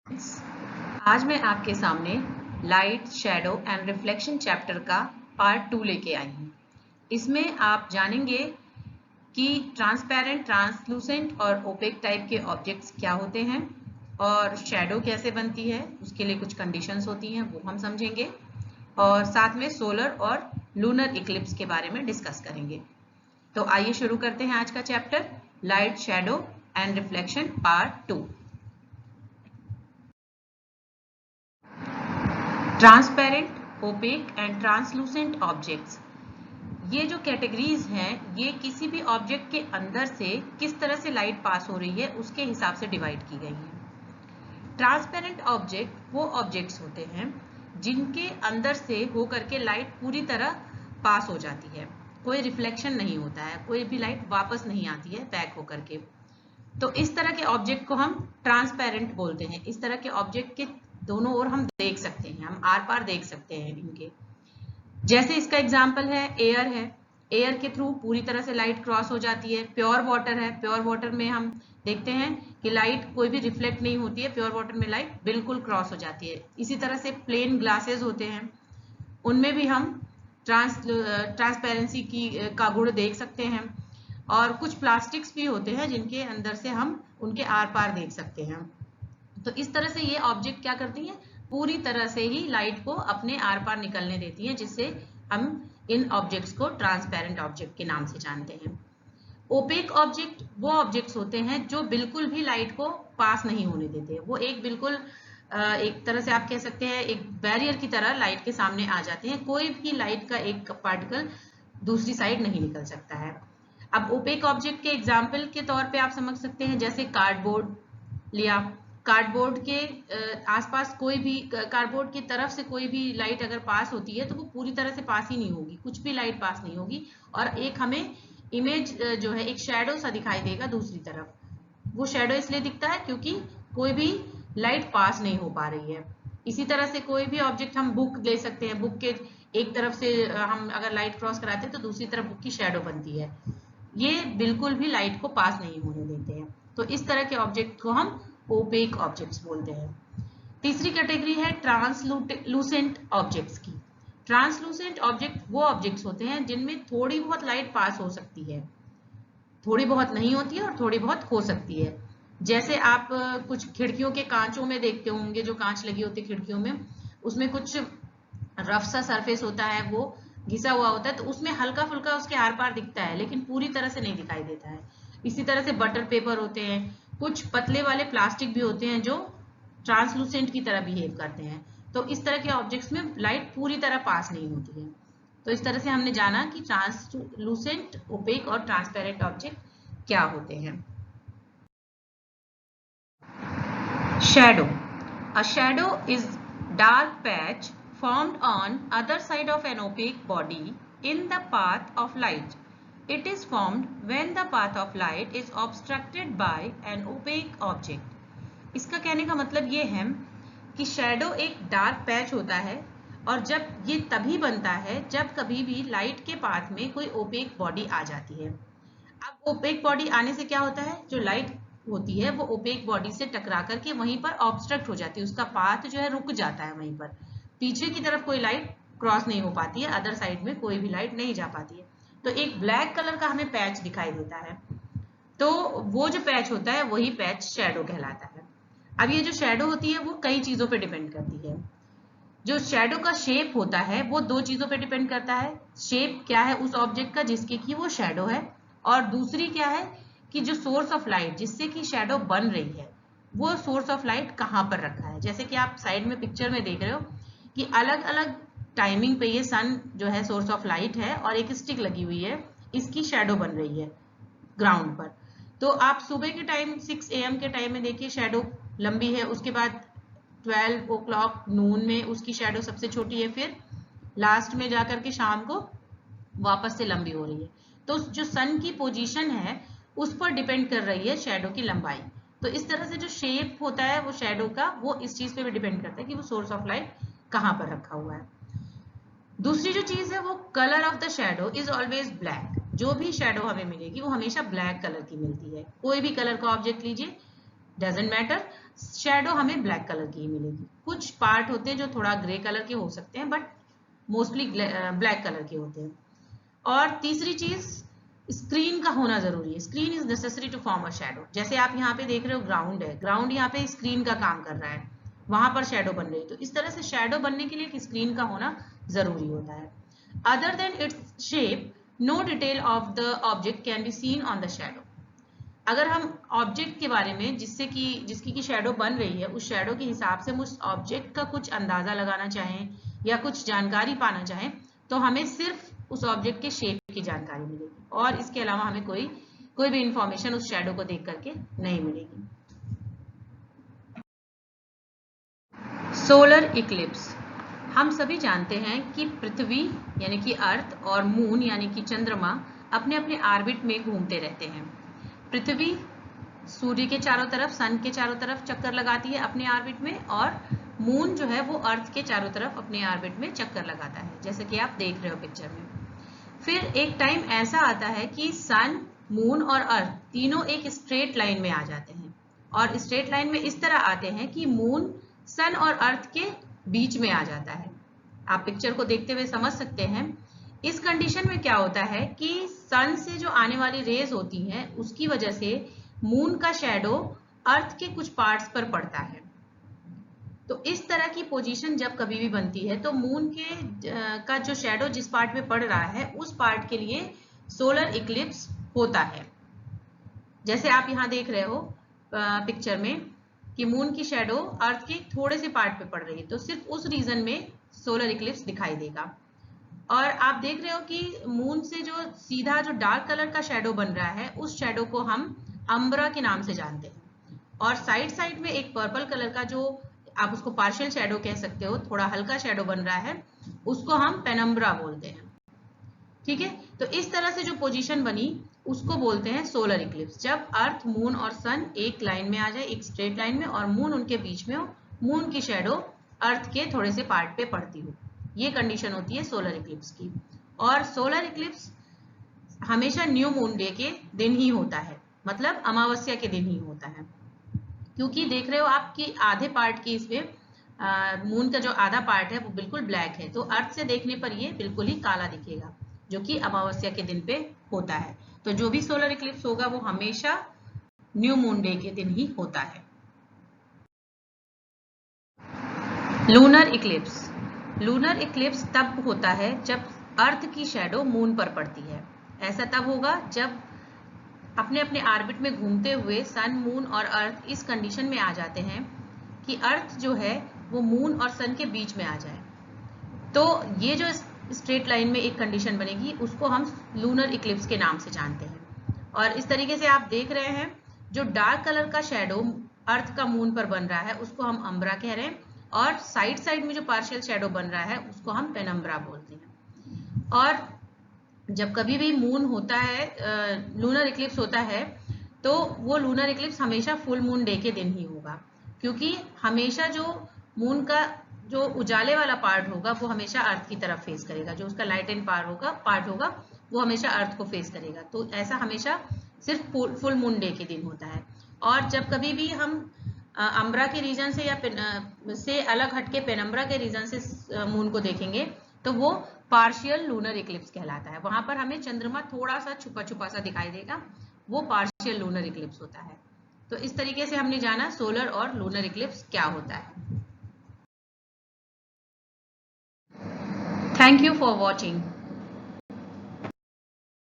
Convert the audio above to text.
आज मैं आपके सामने light, shadow and reflection chapter का पार्ट 2 लेके आई हूँ। इसमें आप जानेंगे कि ट्रांसपेरेंट, ट्रांसलूसेंट और ओपेक टाइप के ऑब्जेक्ट्स क्या होते हैं और शैडो कैसे बनती है, उसके लिए कुछ कंडीशंस होती हैं वो हम समझेंगे और साथ में सोलर और लूनर इक्लिप्स के बारे में डिस्कस करेंगे। तो आइए शुरू करते हैं आज का chapter light, shadow and reflection part 2। Transparent, opaque and translucent objects, ये जो कैटेगरीज हैं ये किसी भी ऑब्जेक्ट के अंदर से किस तरह से लाइट पास हो रही है उसके हिसाब से डिवाइड की गई है। ट्रांसपेरेंट ऑब्जेक्ट वो ऑब्जेक्ट्स होते हैं जिनके अंदर से होकर के लाइट पूरी तरह पास हो जाती है, कोई रिफ्लेक्शन नहीं होता है, कोई भी लाइट वापस नहीं आती है बैक होकर के। तो इस तरह के ऑब्जेक्ट को हम ट्रांसपेरेंट बोलते हैं। इस तरह के ऑब्जेक्ट के दोनों ओर हम देख सकते हैं, हम आर पार देख सकते हैं इनके। जैसे इसका एग्जाम्पल है एयर है, एयर के थ्रू पूरी तरह से लाइट क्रॉस हो जाती है। प्योर वाटर है, प्योर वाटर में हम देखते हैं कि लाइट कोई भी रिफ्लेक्ट नहीं होती है, प्योर वाटर में लाइट बिल्कुल क्रॉस हो जाती है। इसी तरह से प्लेन ग्लासेस होते हैं, उनमें भी हम ट्रांसपेरेंसी का गुण देख सकते हैं। और कुछ प्लास्टिक्स भी होते हैं जिनके अंदर से हम उनके आर पार देख सकते हैं। तो इस तरह से ये ऑब्जेक्ट क्या करती हैं, पूरी तरह से ही लाइट को अपने आर पार निकलने देती हैं, जिससे हम इन ऑब्जेक्ट्स को ट्रांसपेरेंट ऑब्जेक्ट के नाम से जानते हैं। ओपेक ऑब्जेक्ट वो ऑब्जेक्ट्स होते हैं जो बिल्कुल भी लाइट को पास नहीं होने देते। वो एक बिल्कुल एक तरह से आप कह सकते हैं एक बैरियर की तरह लाइट के सामने आ जाते हैं, कोई भी लाइट का एक पार्टिकल दूसरी साइड नहीं निकल सकता है। अब ओपेक ऑब्जेक्ट के एग्जाम्पल के तौर पे आप समझ सकते हैं, जैसे कार्डबोर्ड लिया, कार्डबोर्ड के आसपास कोई भी, कार्डबोर्ड की तरफ से कोई भी लाइट अगर पास होती है तो वो पूरी तरह से पास ही नहीं होगी, कुछ भी लाइट पास नहीं होगी और एक हमें इमेज जो है एक शैडो सा दिखाई देगा दूसरी तरफ। वो शैडो इसलिए दिखता है क्योंकि कोई भी लाइट पास नहीं हो पा रही है। इसी तरह से कोई भी ऑब्जेक्ट, हम बुक ले सकते हैं, बुक के एक तरफ से हम अगर लाइट क्रॉस कराते हैं तो दूसरी तरफ बुक की शैडो बनती है, ये बिल्कुल भी लाइट को पास नहीं होने देते हैं। तो इस तरह के ऑब्जेक्ट को हम ओपेक ऑब्जेक्ट्स बोलते हैं। तीसरी कैटेगरी है ट्रांसलूसेंट ऑब्जेक्ट्स की। ट्रांसलूसेंट ऑब्जेक्ट वो ऑब्जेक्ट्स होते हैं जिनमें थोड़ी बहुत लाइट पास हो सकती है, थोड़ी बहुत नहीं होती है और थोड़ी बहुत हो सकती है। जैसे आप कुछ खिड़कियों के कांचों में देखते होंगे, जो कांच लगी होती है खिड़कियों में, उसमें कुछ रफ सा सरफेस होता है, वो घिसा हुआ होता है, तो उसमें हल्का फुल्का उसके आर पार दिखता है लेकिन पूरी तरह से नहीं दिखाई देता है। इसी तरह से बटर पेपर होते हैं, कुछ पतले वाले प्लास्टिक भी होते हैं जो ट्रांसलूसेंट की तरह बिहेव करते हैं। तो इस तरह के ऑब्जेक्ट्स में लाइट पूरी तरह पास नहीं होती है। तो इस तरह से हमने जाना कि ट्रांसलूसेंट, ओपेक और ट्रांसपेरेंट ऑब्जेक्ट क्या होते हैं। Shadow. A shadow is dark patch formed on other side of an opaque body in the path of light. It is formed when the path of light is obstructed by an opaque object. इसका कहने का मतलब ये है कि shadow एक dark patch होता है और जब ये तभी बनता है जब कभी भी लाइट के पाथ में कोई ओपेक बॉडी आ जाती है। अब ओपेक बॉडी आने से क्या होता है, जो लाइट होती है वो ओपेक बॉडी से टकरा करके वहीं पर ऑब्स्ट्रक्ट हो जाती है, उसका पाथ जो है रुक जाता है वहीं पर, पीछे की तरफ कोई लाइट क्रॉस नहीं हो पाती है, अदर साइड में कोई भी लाइट नहीं जा पाती है। तो एक ब्लैक कलर का हमें पैच दिखाई देता है, तो वो जो पैच होता है वही पैच शैडो कहलाता है। अब ये जो शैडो होती है वो कई चीजों पर डिपेंड करती है। जो शैडो का शेप होता है वो दो चीजों पे डिपेंड करता है। शेप क्या है उस ऑब्जेक्ट का जिसके की वो शैडो है, और दूसरी क्या है कि जो सोर्स ऑफ लाइट जिससे कि शैडो बन रही है वो सोर्स ऑफ लाइट कहाँ पर रखा है। जैसे कि आप साइड में पिक्चर में देख रहे हो कि अलग अलग टाइमिंग पे ये सन जो है सोर्स ऑफ लाइट है और एक स्टिक लगी हुई है, इसकी शैडो बन रही है ग्राउंड पर। तो आप सुबह के टाइम 6 AM के टाइम में देखिए शैडो लंबी है, उसके बाद 12 o'clock नून में उसकी शैडो सबसे छोटी है, फिर लास्ट में जाकर के शाम को वापस से लंबी हो रही है। तो जो सन की पोजीशन है उस पर डिपेंड कर रही है शैडो की लंबाई। तो इस तरह से जो शेप होता है वो शैडो का, वो इस चीज पे भी डिपेंड करता है कि वो सोर्स ऑफ लाइट कहाँ पर रखा हुआ है। दूसरी जो चीज है वो colour of the shadow is always black. जो भी शैडो हमें मिलेगी वो हमेशा ब्लैक कलर की मिलती है। कोई भी कलर का ऑब्जेक्ट लीजिए, डजेंट मैटर, शेडो हमें ब्लैक कलर की ही मिलेगी। कुछ पार्ट होते हैं जो थोड़ा ग्रे कलर के हो सकते हैं, बट मोस्टली ब्लैक कलर के होते हैं। और तीसरी चीज, स्क्रीन का होना जरूरी है। Screen is necessary to form a shadow. जैसे आप यहाँ पे देख रहे हो ग्राउंड है, ग्राउंड यहाँ पे स्क्रीन का काम कर रहा है, वहां पर शेडो बन रही है। तो इस तरह से शेडो बनने के लिए एक स्क्रीन का होना जरूरी होता है। Other than its shape, no detail of the object can be seen on the shadow. अगर हम ऑब्जेक्ट के बारे में जिसकी की शेडो बन रही है, उस शेडो के हिसाब से हम उस ऑब्जेक्ट का कुछ अंदाजा लगाना चाहें या कुछ जानकारी पाना चाहें, तो हमें सिर्फ उस ऑब्जेक्ट के शेप की जानकारी मिलेगी, और इसके अलावा हमें कोई भी इंफॉर्मेशन उस शेडो को देख करके नहीं मिलेगी। Solar Eclipse. हम सभी जानते हैं कि पृथ्वी यानी कि अर्थ और मून यानी कि चंद्रमा अपने अपने ऑर्बिट में घूमते रहते हैं। पृथ्वी सूर्य के चारों तरफ, सन के चारों तरफ चक्कर लगाती है अपने ऑर्बिट में, और मून जो है वो अर्थ के चारों तरफ अपने ऑर्बिट में चक्कर लगाता है, जैसे कि आप देख रहे हो पिक्चर में। फिर एक टाइम ऐसा आता है कि सन, मून और अर्थ तीनों एक स्ट्रेट लाइन में आ जाते हैं, और स्ट्रेट लाइन में इस तरह आते हैं कि मून सन और अर्थ के बीच में आ जाता है। आप पिक्चर को देखते हुए समझ सकते हैं। इस कंडीशन में क्या होता है कि सन से जो आने वाली रेज होती हैं, उसकी वजह से मून का शैडो अर्थ के कुछ पार्ट्स पर पड़ता है। तो इस तरह की पोजीशन जब कभी भी बनती है, तो मून का जो शैडो जिस पार्ट में पड़ रहा है, उस पार्ट के लिए सोलर इक्लिप्स होता है। जैसे आप यहाँ देख रहे हो पिक्चर में कि मून की शैडो अर्थ के थोड़े से पार्ट पे पड़ रही है, तो सिर्फ उस रीजन में सोलर इक्लिप्स दिखाई देगा। और आप देख रहे हो कि मून से जो सीधा जो डार्क कलर का शैडो बन रहा है, उस शैडो को हम अम्ब्रा के नाम से जानते हैं। और साइड साइड में एक पर्पल कलर का, जो आप उसको पार्शियल शैडो कह सकते हो, थोड़ा हल्का शैडो बन रहा है, उसको हम पेनम्ब्रा बोलते हैं। ठीक है, तो इस तरह से जो पोजीशन बनी उसको बोलते हैं सोलर इक्लिप्स। जब अर्थ, मून और सन एक लाइन में आ जाए, एक स्ट्रेट लाइन में, और मून उनके बीच में हो, मून की शैडो अर्थ के थोड़े से पार्ट पे पड़ती हो, ये कंडीशन होती है सोलर इक्लिप्स की। और सोलर इक्लिप्स हमेशा न्यू मून डे के दिन ही होता है, मतलब अमावस्या के दिन ही होता है। क्योंकि देख रहे हो आप कि आधे पार्ट की इसमें मून का जो आधा पार्ट है वो बिल्कुल ब्लैक है, तो अर्थ से देखने पर ये बिल्कुल ही काला दिखेगा, जो कि अमावस्या के दिन पे होता है। तो जो भी सोलर इक्लिप्स होगा वो हमेशा न्यू मून डे के दिन ही होता है। Lunar Eclipse. लूनर इक्लिप्स तब होता है जब अर्थ की शैडो मून पर पड़ती है। ऐसा तब होगा जब अपने अपने ऑर्बिट में घूमते हुए सन, मून और अर्थ इस कंडीशन में आ जाते हैं कि अर्थ जो है वो मून और सन के बीच में आ जाए। तो ये जो स्ट्रेट लाइन में एक कंडीशन बनेगी, उसको हम लूनर इक्लिप्स के नाम से जानते हैं। और इस तरीके से आप देख रहे हैं, जो डार्क कलर का शैडो अर्थ का मून पर बन रहा है उसको हम अम्ब्रा कह रहे हैं, और साइड साइड में जो पार्शियल शैडो बन रहा है उसको हम पेनम्ब्रा बोलते हैं। और जब कभी भी मून होता है, लूनर इक्लिप्स होता है, तो वो लूनर इक्लिप्स हमेशा फुल मून डे के दिन ही होगा, क्योंकि हमेशा जो मून का जो उजाले वाला पार्ट होगा वो हमेशा अर्थ की तरफ फेस करेगा, जो उसका लाइट एंड पार्ट होगा वो हमेशा अर्थ को फेस करेगा। तो ऐसा हमेशा सिर्फ फुल मून डे के दिन होता है। और जब कभी भी हम अम्ब्रा के रीजन से या से अलग हटके पेनम्ब्रा के रीजन से मून को देखेंगे, तो वो पार्शियल लूनर इक्लिप्स कहलाता है। वहां पर हमें चंद्रमा थोड़ा सा छुपा छुपा सा दिखाई देगा, वो पार्शियल लूनर इक्लिप्स होता है। तो इस तरीके से हमने जाना सोलर और लूनर इक्लिप्स क्या होता है। Thank you for watching.